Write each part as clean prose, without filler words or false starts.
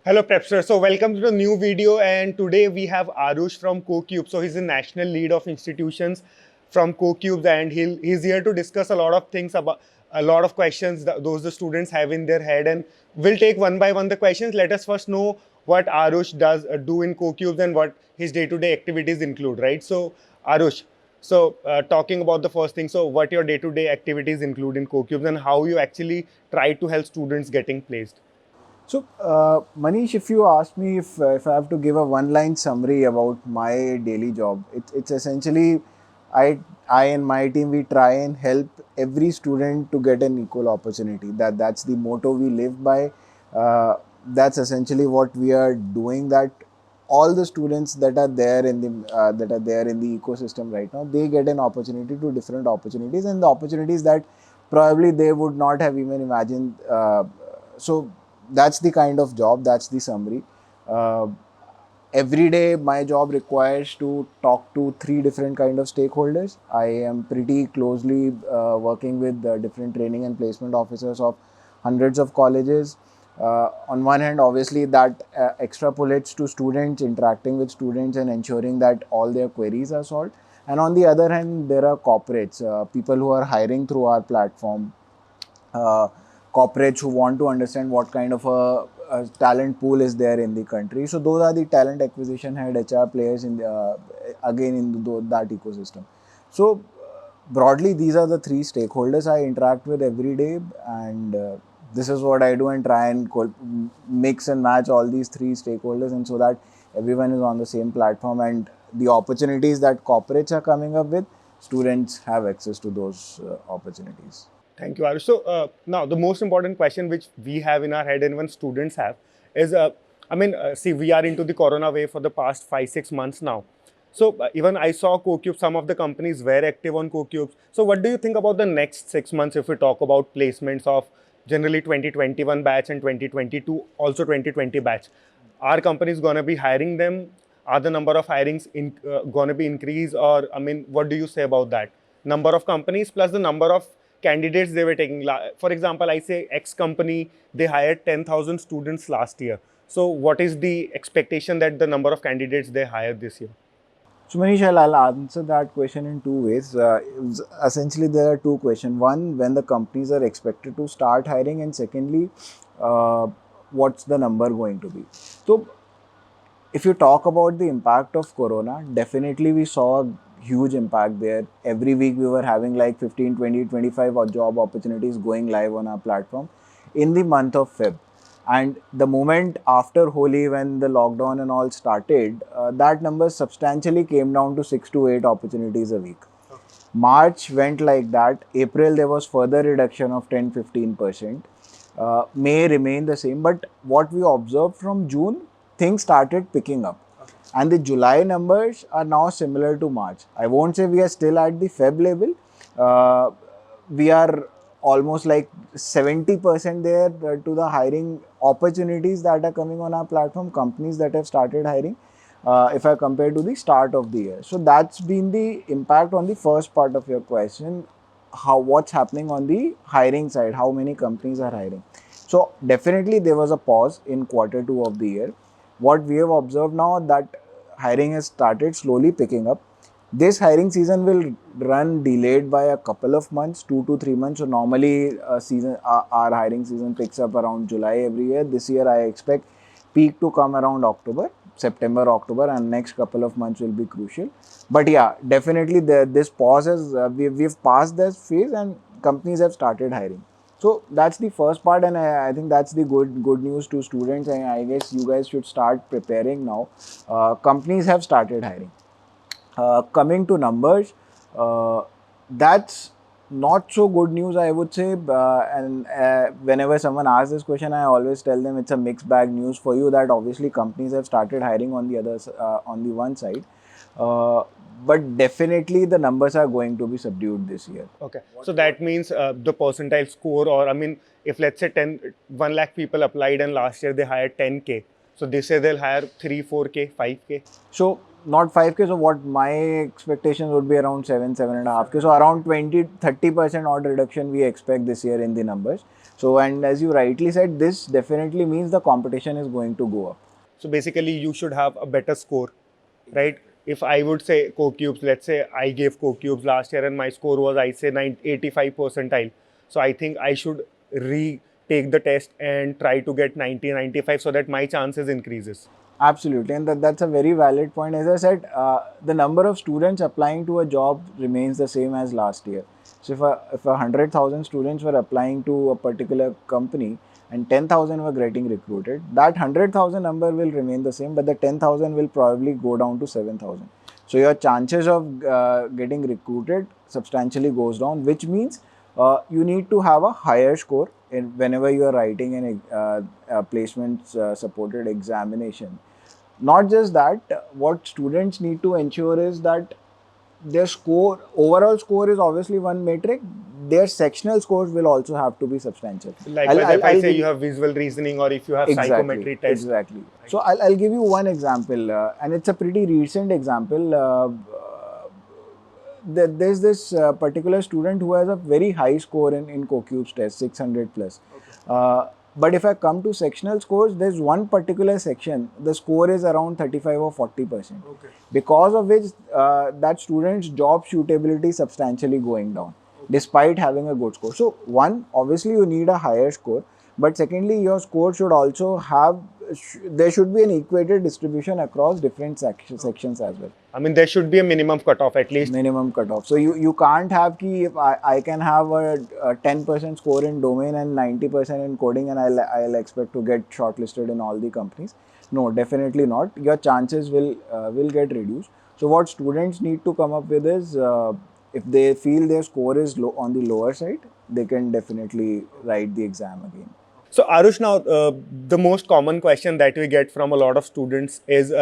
Hello Prepster. So welcome to the new video, and today we have Arush from CoCube. So he's the national lead of institutions from CoCube, and he's here to discuss a lot of things about a lot of questions that those the students have in their head, and we'll take one by one the questions. Let us first know what Arush does do in CoCubes and what his day-to-day activities include, right? So Arush, talking about the first thing, so what your day-to-day activities include in CoCubes and how you actually try to help students getting placed. Manish, if you ask me if I have to give a one-line summary about my daily job, it's essentially I and my team, we try and help every student to get an equal opportunity. That's the motto we live by. That's essentially what we are doing. That all the students that are there in the ecosystem right now, they get an opportunity to different opportunities, and the opportunities that probably they would not have even imagined. So that's the kind of job. That's the summary. uh, every day my job requires to talk to three different kind of stakeholders. I am pretty closely working with different training and placement officers of hundreds of colleges. On one hand, obviously, that extrapolates to students, interacting with students and ensuring that all their queries are solved. And on the other hand, there are corporates, people who are hiring through our platform, uh, corporates who want to understand what kind of a talent pool is there in the country. So those are the talent acquisition head, HR players in the, again in that ecosystem. So broadly, these are the three stakeholders I interact with every day, and this is what I do, and try and mix and match all these three stakeholders, and so that everyone is on the same platform, and the opportunities that corporates are coming up with, students have access to those opportunities. Thank you, Arush. Now the most important question which we have in our head and even students have is, see, we are into the corona wave for the past 5-6 months now. Even I saw CoCube, some of the companies were active on CoCubes. So what do you think about the next 6 months if we talk about placements of generally 2021 batch and 2022, also 2020 batch? Are companies going to be hiring them? Are the number of hirings going to be increased? Or, what do you say about that? Number of companies plus the number of candidates they were taking. For example, I say X company, they hired 10,000 students last year. So what is the expectation that the number of candidates they hire this year? So Manish, I'll answer that question in two ways. Essentially, there are two questions. One, when the companies are expected to start hiring, and secondly, uh, what's the number going to be? So, if you talk about the impact of Corona, definitely we saw a huge impact there. Every week we were having like 15, 20, 25 job opportunities going live on our platform in the month of Feb. And the moment after Holi, when the lockdown and all started, that number substantially came down to 6 to 8 opportunities a week. March went like that. April, there was further reduction of 10-15%. May remain the same. But what we observed from June, things started picking up. And the July numbers are now similar to March. I won't say we are still at the Feb level. We are almost like 70% there to the hiring opportunities that are coming on our platform, companies that have started hiring, if I compare to the start of the year. So that's been the impact on the first part of your question. What's happening on the hiring side? How many companies are hiring? So definitely there was a pause in quarter 2 of the year. What we have observed now, that hiring has started slowly picking up. This hiring season will run delayed by a couple of months, 2 to 3 months. So normally, our hiring season picks up around July every year. This year, I expect peak to come around September, October, and next couple of months will be crucial. But yeah, definitely this pause has we've passed this phase, and companies have started hiring. So that's the first part, and I think that's the good news to students. And I guess you guys should start preparing now. Companies have started hiring. Coming to numbers, that's not so good news, I would say. And whenever someone asks this question, I always tell them it's a mixed bag news for you. That obviously companies have started hiring on the on the one side, uh, but definitely the numbers are going to be subdued this year. Okay. So that means the percentile score, or if let's say 1 lakh people applied and last year they hired 10K. So this year they'll hire 3, 4K, 5K. So not 5K, so what my expectations would be around 7.5K. So around 20-30% odd reduction we expect this year in the numbers. So, and as you rightly said, this definitely means the competition is going to go up. So basically, you should have a better score, right? If I would say CoCubes, let's say I gave CoCubes last year and my score was, I say, 85 percentile. So I think I should retake the test and try to get 90, 95 so that my chances increases. Absolutely, and that's a very valid point. As I said, the number of students applying to a job remains the same as last year. So if 100,000 students were applying to a particular company and 10,000 were getting recruited, that 100,000 number will remain the same, but the 10,000 will probably go down to 7,000. So your chances of getting recruited substantially goes down, which means you need to have a higher score whenever you are writing a placement supported examination. Not just that, what students need to ensure is that their score, overall score is obviously one metric, their sectional scores will also have to be substantial. Likewise, if I say you have visual reasoning or if you have psychometry test. Exactly. So I'll give you one example, and it's a pretty recent example. There's this particular student who has a very high score in CoCubes test, 600 plus. But if I come to sectional scores, there's one particular section, the score is around 35 or 40%. Okay. Because of which that student's job suitability is substantially going down, despite having a good score. So one, obviously you need a higher score, but secondly, your score should also have, there should be an equated distribution across different sections as well. I mean, there should be a minimum cutoff at least. Minimum cutoff. So you can't have ki if I can have a 10% score in domain and 90% in coding and I'll expect to get shortlisted in all the companies. No, definitely not. Your chances will get reduced. So what students need to come up with is if they feel their score is low on the lower side, they can definitely write the exam again. So Arush, now the most common question that we get from a lot of students is,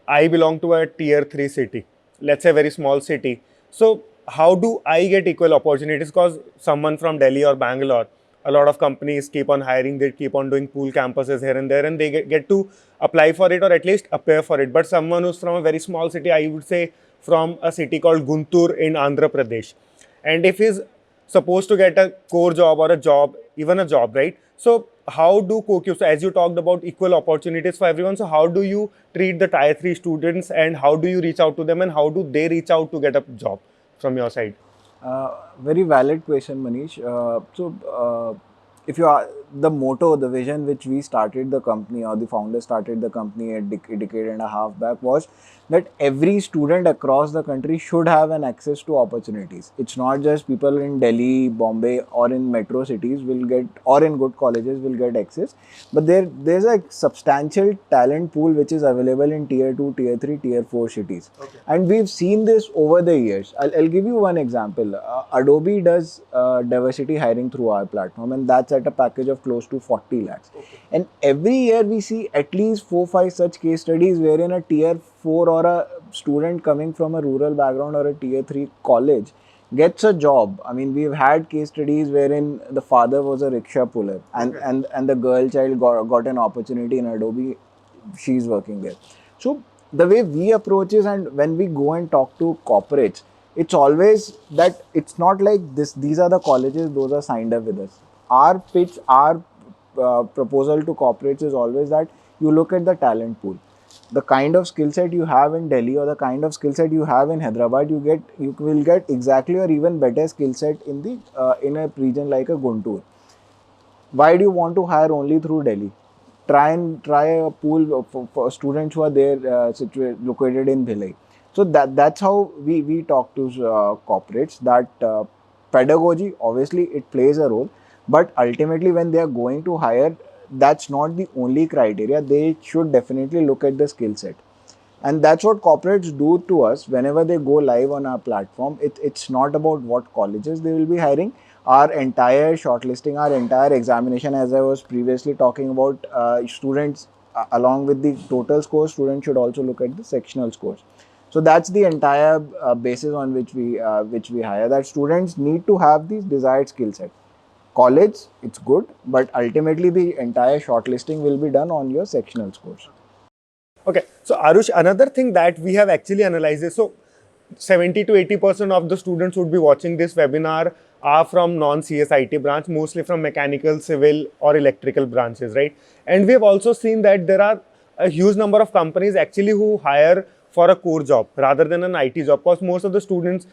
I belong to a tier 3 city, let's say a very small city. So how do I get equal opportunities? Because someone from Delhi or Bangalore, a lot of companies keep on hiring, they keep on doing pool campuses here and there, and they get to apply for it or at least appear for it. But someone who's from a very small city, I would say from a city called Guntur in Andhra Pradesh, and if he's supposed to get a core job or a job, even a job, right? So how do CoCubes, so as you talked about equal opportunities for everyone, so how do you treat the tier 3 students and how do you reach out to them and how do they reach out to get a job from your side? Very valid question, Manish. If you are the motto, the vision which we started the company or the founder started the company a decade and a half back was that every student across the country should have an access to opportunities. It's not just people in Delhi, Bombay or in metro cities will get, or in good colleges will get access, but there's a substantial talent pool which is available in tier 2, tier 3, tier 4 cities. Okay. And we've seen this over the years. I'll give you one example. Adobe does diversity hiring through our platform, and that's at a package of close to 40 lakhs. Okay. And every year we see at least 4-5 such case studies wherein a tier 4 or a student coming from a rural background or a tier 3 college gets a job. I mean, we've had case studies wherein the father was a rickshaw puller and the girl child got an opportunity in Adobe. She's working there. So the way we approach is, and when we go and talk to corporates, it's always that it's not like this, these are the colleges, those are signed up with us. Our pitch, our proposal to corporates is always that you look at the talent pool. The kind of skill set you have in Delhi or the kind of skill set you have in Hyderabad, you will get exactly or even better skill set in a region like a Guntur. Why do you want to hire only through Delhi? Try a pool for students who are there located in Bhilai. So that's how we talk to corporates, that pedagogy, obviously it plays a role, but ultimately when they are going to hire, that's not the only criteria. They should definitely look at the skill set. And that's what corporates do to us whenever they go live on our platform. It's not about what colleges they will be hiring. Our entire shortlisting, our entire examination, as I was previously talking about, students along with the total score, students should also look at the sectional scores. So that's the entire basis on which we hire, that students need to have the desired skill set. College, it's good, but ultimately the entire shortlisting will be done on your sectional scores. Okay, so Arush, another thing that we have actually analyzed is, so 70 to 80% of the students would be watching this webinar are from non-CSIT branch, mostly from mechanical, civil or electrical branches, right? And we have also seen that there are a huge number of companies actually who hire for a core job rather than an IT job, because most of the students,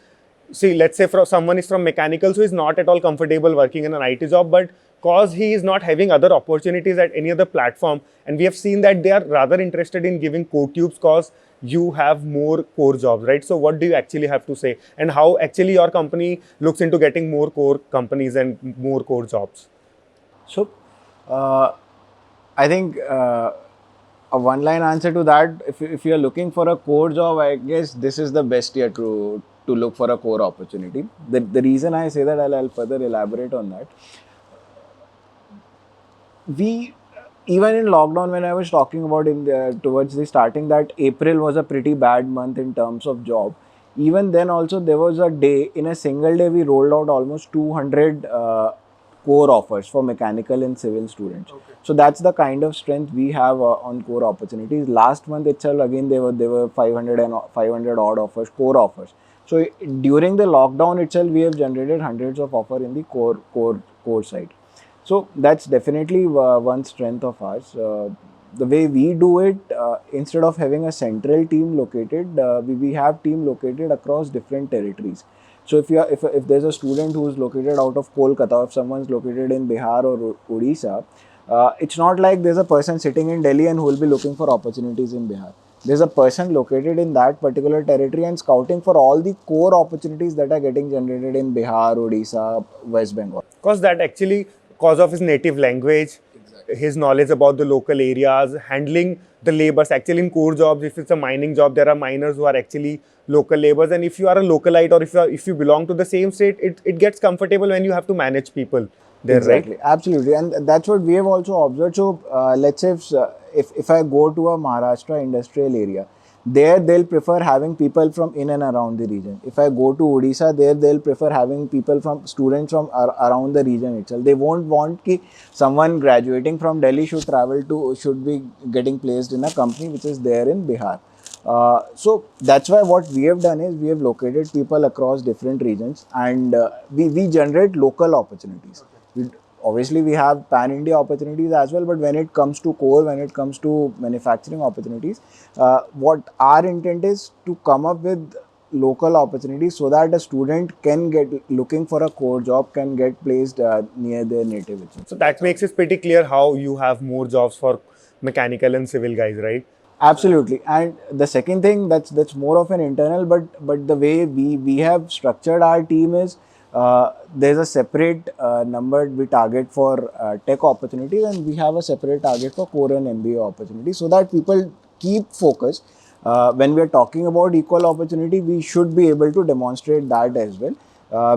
see, let's say someone is from mechanical, so he's not at all comfortable working in an IT job, but cause he is not having other opportunities at any other platform, and we have seen that they are rather interested in giving core tubes cause you have more core jobs, right? So what do you actually have to say, and how actually your company looks into getting more core companies and more core jobs? So, I think a one-line answer to that, if you're looking for a core job, I guess this is the best year to look for a core opportunity. The reason I say that, I'll further elaborate on that. We, even in lockdown, when I was talking about towards the starting that April was a pretty bad month in terms of job. Even then also there was a day, in a single day we rolled out almost 200 core offers for mechanical and civil students. Okay. So that's the kind of strength we have on core opportunities. Last month itself, again there were 500 odd offers, core offers. So during the lockdown itself, we have generated hundreds of offers in the core side. So that's definitely one strength of ours. The way we do it, instead of having a central team located, we have team located across different territories. So if there's a student who is located out of Kolkata, if someone's located in Bihar or Odisha, it's not like there's a person sitting in Delhi and who will be looking for opportunities in Bihar. There's a person located in that particular territory and scouting for all the core opportunities that are getting generated in Bihar, Odisha, West Bengal. Because that actually, cause of his native language, his knowledge about the local areas, handling the labors. Actually, in core jobs, if it's a mining job, there are miners who are actually local labors. And if you are a localite, or if you belong to the same state, it gets comfortable when you have to manage people there, exactly, right? absolutely, and that's what we have also observed. So let's say if I go to a Maharashtra industrial area, there they'll prefer having people from in and around the region. If I go to Odisha, there they'll prefer having people from students from around the region itself. They won't want ki someone graduating from Delhi should be getting placed in a company which is there in Bihar. So that's why what we have done is we have located people across different regions, and we generate local opportunities. Obviously we have pan-India opportunities as well, but when it comes to core, when it comes to manufacturing opportunities, what our intent is to come up with local opportunities so that a student can get looking for a core job can get placed near their native itself. So that makes it pretty clear how you have more jobs for mechanical and civil guys, right? Absolutely, and the second thing that's more of an internal, but the way we have structured our team is there's a separate number we target for tech opportunities, and we have a separate target for core and MBA opportunities, so that people keep focus. When we are talking about equal opportunity, we should be able to demonstrate that as well.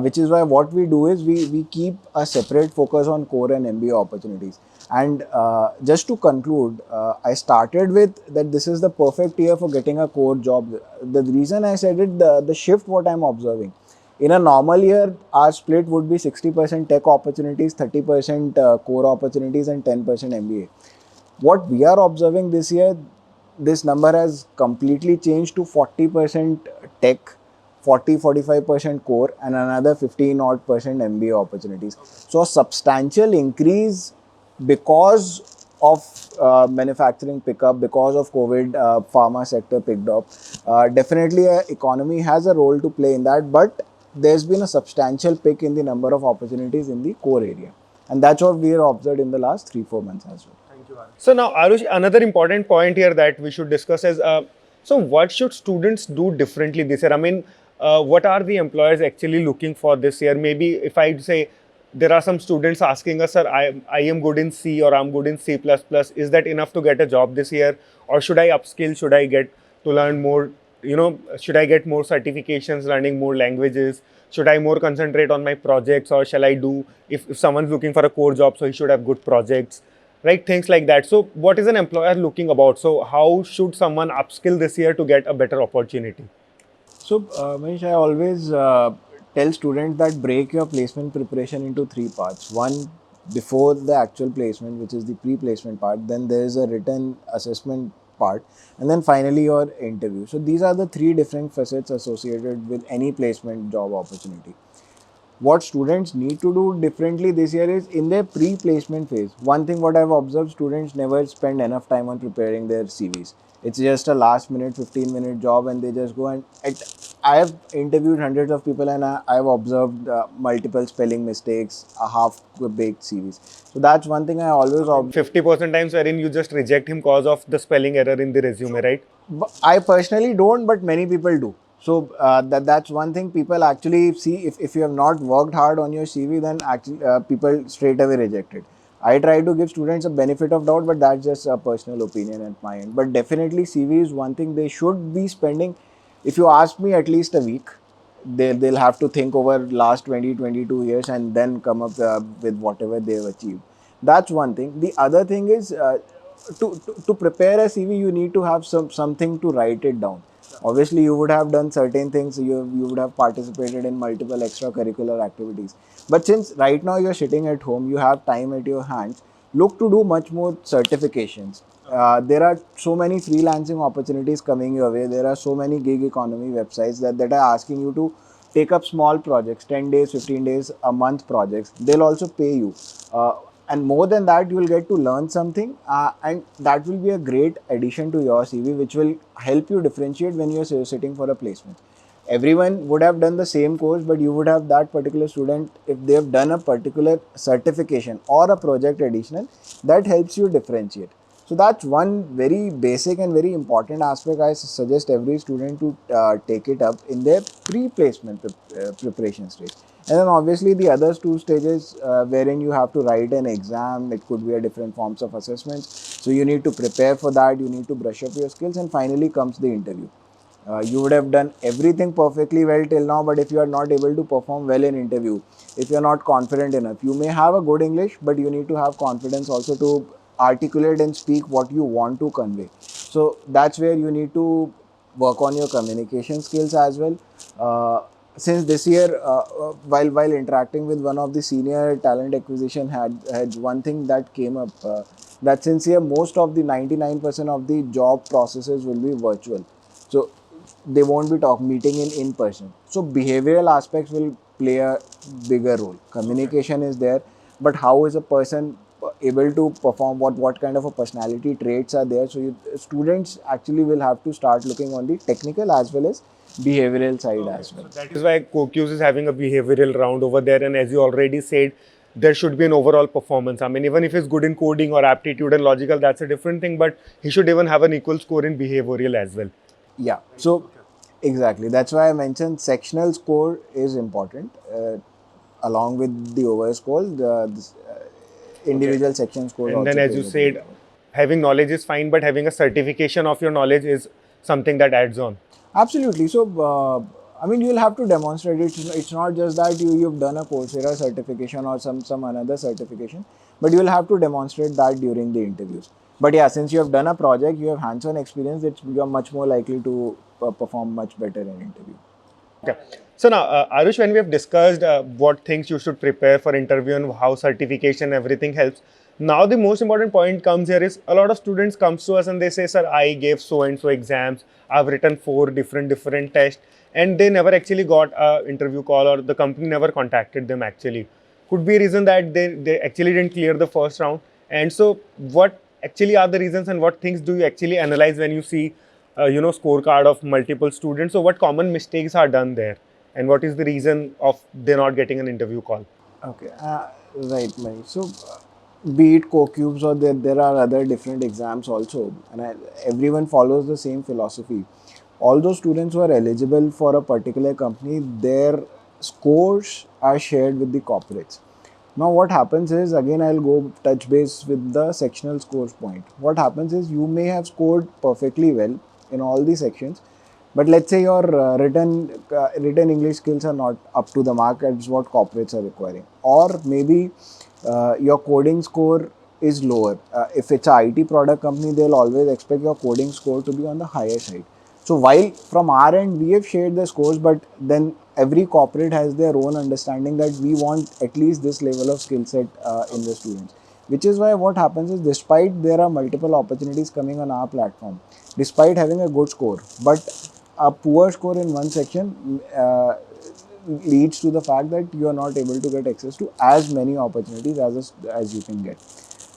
Which is why what we do is we keep a separate focus on core and MBA opportunities. And just to conclude, I started with that this is the perfect year for getting a core job. The reason I said it, the shift what I'm observing. In a normal year, our split would be 60% tech opportunities, 30% core opportunities, and 10% MBA. What we are observing this year, this number has completely changed to 40% tech, 40-45% core, and another 15 odd percent MBA opportunities. So a substantial increase because of manufacturing pickup, because of COVID, pharma sector picked up. Definitely, economy has a role to play in that, but there's been a substantial pick in the number of opportunities in the core area, and that's what we have observed in the last 3-4 months as well. So now, Arush, another important point here that we should discuss is, so what should students do differently this year? I mean, what are the employers actually looking for this year? Maybe if I say there are some students asking us, sir, I am good in C or I'm good in C++. Is that enough to get a job this year? Or should I upskill? Should I get to learn more? Should I get more certifications, learning more languages? Should I more concentrate on my projects, or shall I do, if someone's looking for a core job, so he should have good projects, right? Things like that. So what is an employer looking about? So how should someone upskill this year to get a better opportunity? So, Manish, I always tell students that break your placement preparation into 3 parts. One, before the actual placement, which is the pre-placement part. Then there is a written assessment part, and then finally your interview. So these are the three different facets associated with any placement job opportunity. What students need to do differently this year is in their pre-placement phase. One thing what I've observed, students never spend enough time on preparing their CVs. It's just a last minute 15-minute job and they just go and I have interviewed hundreds of people and I've observed multiple spelling mistakes, half baked CVs. So that's one thing I always observe. 50% times wherein you just reject him cause of the spelling error in the resume, right? I personally don't, but many people do. So that's one thing people actually see. If you have not worked hard on your CV, then actually people straight away reject it. I try to give students a benefit of doubt, but that's just a personal opinion at my end. But definitely CV is one thing they should be spending. If you ask me, at least a week. They'll have to think over last 20-22 years and then come up with whatever they've achieved. That's one thing. The other thing is to prepare a CV, you need to have something to write it down. Obviously, you would have done certain things. You would have participated in multiple extracurricular activities. But since right now you're sitting at home, you have time at your hands. Look to do much more certifications. There are so many freelancing opportunities coming your way. There are so many gig economy websites that are asking you to take up small projects, 10 days, 15 days, a month projects. They'll also pay you. And more than that, you will get to learn something, and that will be a great addition to your CV, which will help you differentiate when you're sitting for a placement. Everyone would have done the same course, but you would have that particular student, if they've done a particular certification or a project additional, that helps you differentiate. So that's one very basic and very important aspect. I suggest every student to take it up in their pre-placement preparation stage. And then obviously the other two stages wherein you have to write an exam, it could be a different forms of assessments. So you need to prepare for that, you need to brush up your skills, and finally comes the interview. You would have done everything perfectly well till now, but if you are not able to perform well in interview, if you are not confident enough, you may have a good English, but you need to have confidence also to articulate and speak what you want to convey. So that's where you need to work on your communication skills as well. Since this year, while interacting with one of the senior talent acquisition had one thing that came up, that since here most of the 99% of the job processes will be virtual. So they won't be meeting in person. So behavioral aspects will play a bigger role. Communication is there, but how is a person able to perform, what kind of a personality traits are there? So students actually will have to start looking on the technical as well as behavioral side as well. So that is why CoQs is having a behavioral round over there, and as you already said, there should be an overall performance. I mean, even if he's good in coding or aptitude and logical, that's a different thing, but he should even have an equal score in behavioral as well. Yeah, so exactly. That's why I mentioned sectional score is important. Along with the overall score, this, individual section score. And then, as you said, having knowledge is fine, but having a certification of your knowledge is something that adds on. Absolutely. So, I mean, you'll have to demonstrate it. It's not just that you've done a Coursera certification or some another certification, but you'll have to demonstrate that during the interviews. But yeah, since you have done a project, you have hands-on experience, you're much more likely to perform much better in interview. Okay. So now, Arush, when we have discussed what things you should prepare for interview and how certification, everything helps, now the most important point comes here is a lot of students comes to us and they say, sir, I gave so and so exams, I've written 4 different tests, and they never actually got an interview call, or the company never contacted them actually. Could be a reason that they actually didn't clear the first round. And so what actually are the reasons, and what things do you actually analyze when you see scorecard of multiple students? So what common mistakes are done there, and what is the reason of they're not getting an interview call? Okay, right, Mani. So, be it CoQubes or there are other different exams also, and everyone follows the same philosophy. All those students who are eligible for a particular company, their scores are shared with the corporates. Now, what happens is, again, I'll go touch base with the sectional scores point. What happens is, you may have scored perfectly well in all the sections, but let's say your written English skills are not up to the mark as what corporates are requiring, or maybe your coding score is lower. If it's a IT product company, they'll always expect your coding score to be on the higher side. So while from our end we have shared the scores, but then every corporate has their own understanding that we want at least this level of skill set in the students. which is why what happens is, despite there are multiple opportunities coming on our platform, despite having a good score, but a poor score in one section leads to the fact that you are not able to get access to as many opportunities as you can get.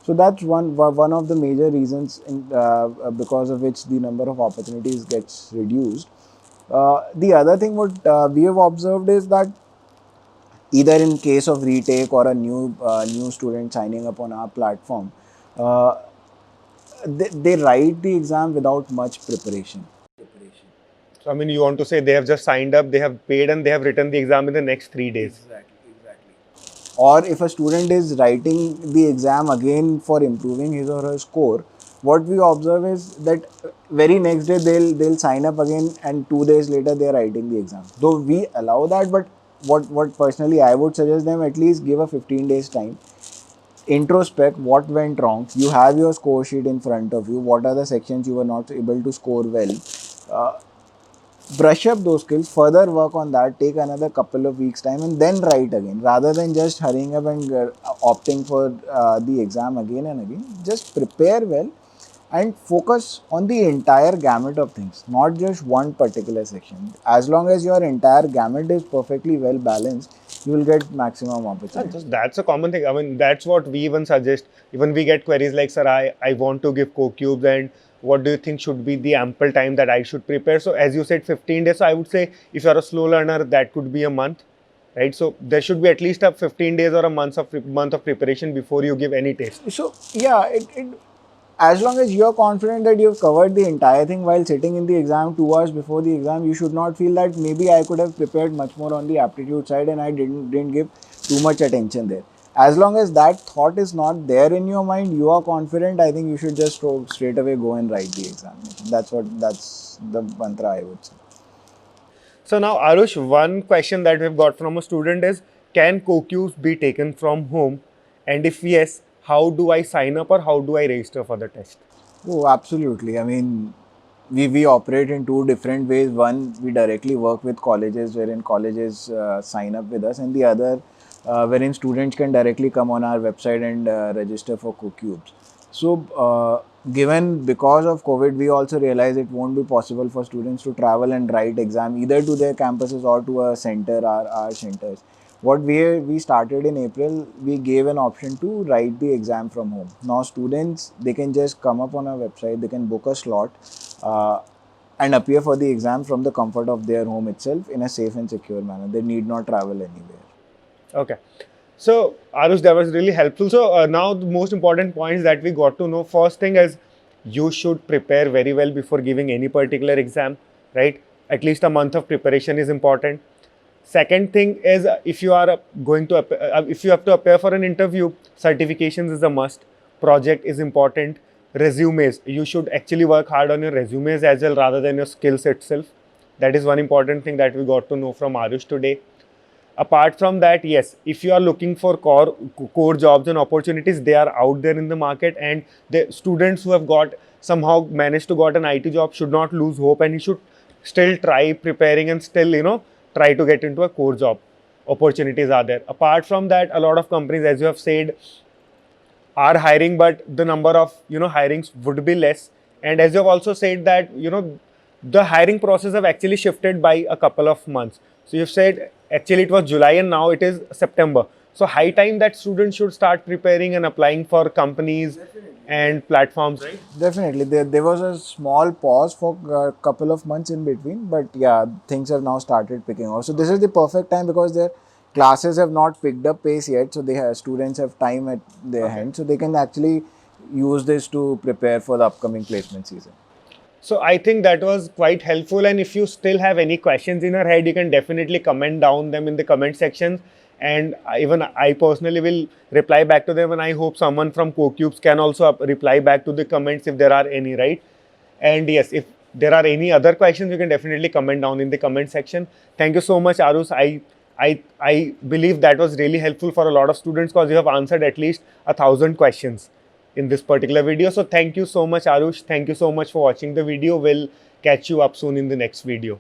So that's one of the major reasons because of which the number of opportunities gets reduced. The other thing what we have observed is that either in case of retake or a new student signing up on our platform, uh, they write the exam without much preparation. So, I mean, you want to say they have just signed up, they have paid, and they have written the exam in the next 3 days. Or if a student is writing the exam again for improving his or her score, what we observe is that very next day they'll sign up again, and 2 days later they're writing the exam. Though we allow that, but what personally I would suggest them, at least give a 15 days time, introspect what went wrong. You have your score sheet in front of you. What are the sections you were not able to score well? Brush up those skills, further work on that, take another couple of weeks time, and then write again, rather than just hurrying up and opting for the exam again and again. Just prepare well and focus on the entire gamut of things, not just one particular section. As long as your entire gamut is perfectly well balanced, you will get maximum opportunity. That's a common thing. I mean, that's what we even suggest. Even we get queries like, sir, I want to give CoCubes, and what do you think should be the ample time that I should prepare? So as you said, 15 days. So I would say if you're a slow learner, that could be a month, right? So there should be at least a 15 days or a month of preparation before you give any test. So yeah, as long as you're confident that you've covered the entire thing while sitting in the exam 2 hours before the exam, you should not feel that maybe I could have prepared much more on the aptitude side and I didn't give too much attention there. As long as that thought is not there in your mind, you are confident, I think you should just straight away go and write the examination. That's the mantra I would say. So now, Arush, one question that we've got from a student is, can CoCubes be taken from home? And if yes, how do I sign up or how do I register for the test? Oh, absolutely. I mean, we operate in two different ways. One, we directly work with colleges, wherein colleges sign up with us, and the other, wherein students can directly come on our website and register for CoCubes. So, given because of COVID, we also realize it won't be possible for students to travel and write exam either to their campuses or to a center, our centers. What we started in April, we gave an option to write the exam from home. Now students, they can just come up on our website, they can book a slot and appear for the exam from the comfort of their home itself in a safe and secure manner. They need not travel anywhere. Okay. So, Arush, that was really helpful. So, now the most important points that we got to know. First thing is, you should prepare very well before giving any particular exam, right? At least a month of preparation is important. Second thing is, if you are going to, if you have to appear for an interview, certifications is a must. Project is important. Resumes, you should actually work hard on your resumes as well rather than your skills itself. That is one important thing that we got to know from Arush today. Apart from that, yes, if you are looking for core jobs and opportunities, they are out there in the market, and the students who have got somehow managed to got an IT job should not lose hope, and you should still try preparing and still, try to get into a core job. Opportunities are there. Apart from that, a lot of companies, as you have said, are hiring, but the number of hirings would be less. And as you have also said that the hiring process have actually shifted by a couple of months. So you've said actually it was July and now it is September. So high time that students should start preparing and applying for companies and platforms, right? Definitely. There was a small pause for a couple of months in between, but yeah, things have now started picking up. So this is the perfect time because their classes have not picked up pace yet. So students have time at their hand. So they can actually use this to prepare for the upcoming placement season. So I think that was quite helpful, and if you still have any questions in your head, you can definitely comment down them in the comment section, and even I personally will reply back to them, and I hope someone from CoCubes can also reply back to the comments if there are any, right? And yes, if there are any other questions, you can definitely comment down in the comment section. Thank you so much, Arush. I believe that was really helpful for a lot of students because you have answered at least 1,000 questions in this particular video. So thank you so much, Arush. Thank you so much for watching the video. We'll catch you up soon in the next video.